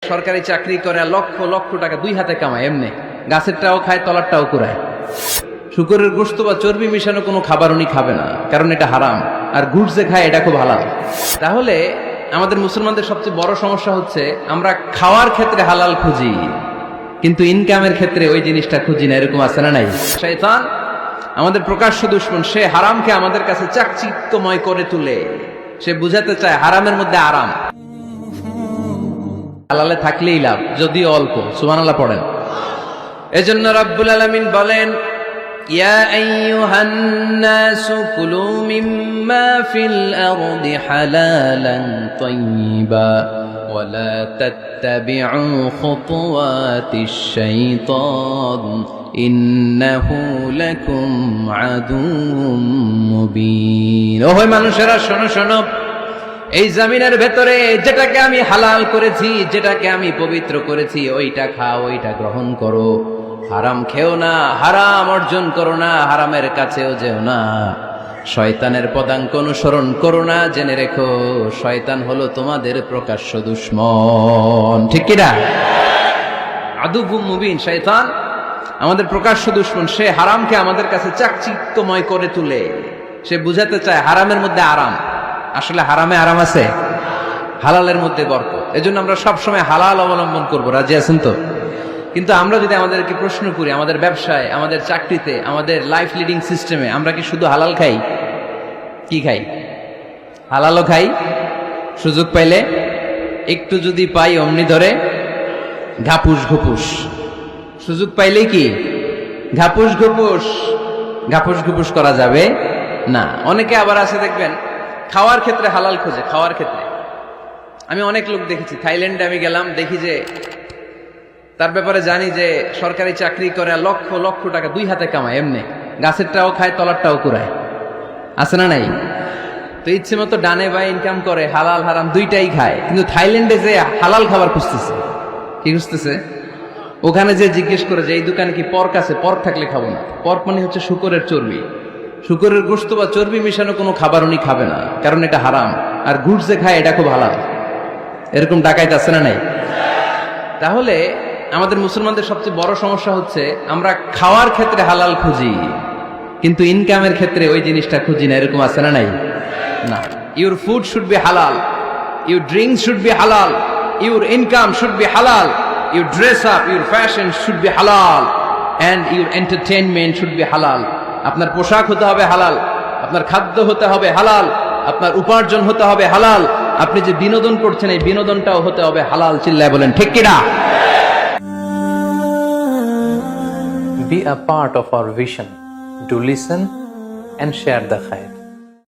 সরকারি চাকরি করে লক্ষ লক্ষ টাকা দুই হাতে কামায়, এমনি গাছেরটাও খায় তলারটাও কুড়ায়। শুকরের গোশত বা চর্বি মিশানো কোনো খাবার উনি খাবে না, কারণ এটা হারাম। আর গুড় যে খায় এটা খুব হালাল। তাহলে আমাদের মুসলমানদের সবচেয়ে বড় সমস্যা হচ্ছে আমরা খাওয়ার ক্ষেত্রে হালাল খুঁজি, কিন্তু ইনকামের ক্ষেত্রে ওই জিনিসটা খুঁজি না। এরকম আছে না নাই? শয়তান আমাদের প্রকাশ্য দুশমন, সে হারামকে আমাদের কাছে চাকচিক্যময় করে তুলে। সে বুঝাতে চায় হারামের মধ্যে আরাম, হালালে থাকলেই লাভ, যদিও অল্প। সুবহানাল্লাহ পড়েন। এজন্য রাব্বুল আলামিন বলেন, ইয়া আইয়ুহান নাসু কুলু মিম্মা ফিল আরদি হালালান তাইয়্যিবা ওয়া লা তাত্তাবিউ খুতুওয়াতিশ শাইতান ইন্নাহু লাকুম আদুউম মুবিন। ও হে মানুষেরা, শোনো শোনো, এই জমিনের ভেতরে যেটাকে আমি হালাল করেছি, যেটাকে আমি পবিত্র করেছি, ওইটা খাও, ওইটা গ্রহণ করো। হারাম খেও না, হারাম অর্জন করো না, হারামের কাছেও যেও না। শয়তানের পদাঙ্ক অনুসরণ করো না। জেনে রেখো, শয়তান হলো তোমাদের প্রকাশ্য দুশমন। ঠিক কিনা? আদুউম মুবিন। শয়তান আমাদের প্রকাশ্য দুশমন। সে হারামকে আমাদের কাছে চাকচিক্যময় করে তুলে। সে বুঝাতে চায় হারামের মধ্যে আরাম। আসলে হারামে আরাম আছে, হালালের মধ্যে বরকত। এজন্য আমরা সবসময় হালাল অবলম্বন করব। রাজি আছেন তো? কিন্তু আমরা যদি আমাদেরকে প্রশ্ন করি, আমাদের ব্যবসায়, আমাদের চাকরিতে, আমাদের লাইফ লিডিং সিস্টেমে আমরা কি শুধু হালাল খাই? কি খাই? হালালও খাই, সুযোগ পাইলে একটু যদি পাই অমনি ধরে ঘাপুস ঘুপুস। সুযোগ পাইলেই কি ঘাপুস ঘুপুস? ঘাপুস ঘুপুস করা যাবে না। অনেকে আবার আছে দেখবেন খাওয়ার ক্ষেত্রে হালাল খোঁজে। খাওয়ার ক্ষেত্রে আমি অনেক লোক দেখেছি। থাইল্যান্ডে আমি গেলাম, দেখি যে তার ব্যাপারে জানি যে সরকারি চাকরি করে লক্ষ লক্ষ টাকা দুই হাতে কামায়, এমনি গাছেরটাও খায় তলারটাও কুড়ায়। আছে না নাই? তো ইচ্ছে মতো ডানে বাই ইনকাম করে, হালাল হারাম দুইটাই খায়। কিন্তু থাইল্যান্ডে যে হালাল খাবার খুঁজতেছে। কি খুঁজতেছে? ওখানে যে জিজ্ঞেস করে যে এই দোকানে কি পর্ক আছে? পর্ক থাকলে খাবো না। পর্ক মানে হচ্ছে শুকরের চর্বি। শুকরের গোশত বা চর্বি মিশানো কোনো খাবার উনি খাবে না, কারণ এটা হারাম। আর গুড় যে খায় এটা খুব হালাল। এরকম ডাকাইত আছে না নাই? তাহলে আমাদের মুসলমানদের সবচেয়ে বড় সমস্যা হচ্ছে আমরা খাওয়ার ক্ষেত্রে হালাল খুঁজি, কিন্তু ইনকামের ক্ষেত্রে ওই জিনিসটা খুঁজি না। এরকম আছে না নাই? না। Your food should be halal, your drinks should be halal, your income should be halal, your dress up, your fashion should be halal, and your entertainment should be halal. আপনার পোশাক হতে হবে হালাল, আপনার খাদ্য হতে হবে হালাল, আপনার উপার্জন হতে হবে হালাল, আপনি যে বিনোদন করছেন এই বিনোদনটাও হতে হবে হালাল। চিল্লায় বলেন ঠিক কিনা? Be a part of our vision. Do listen and share the khair.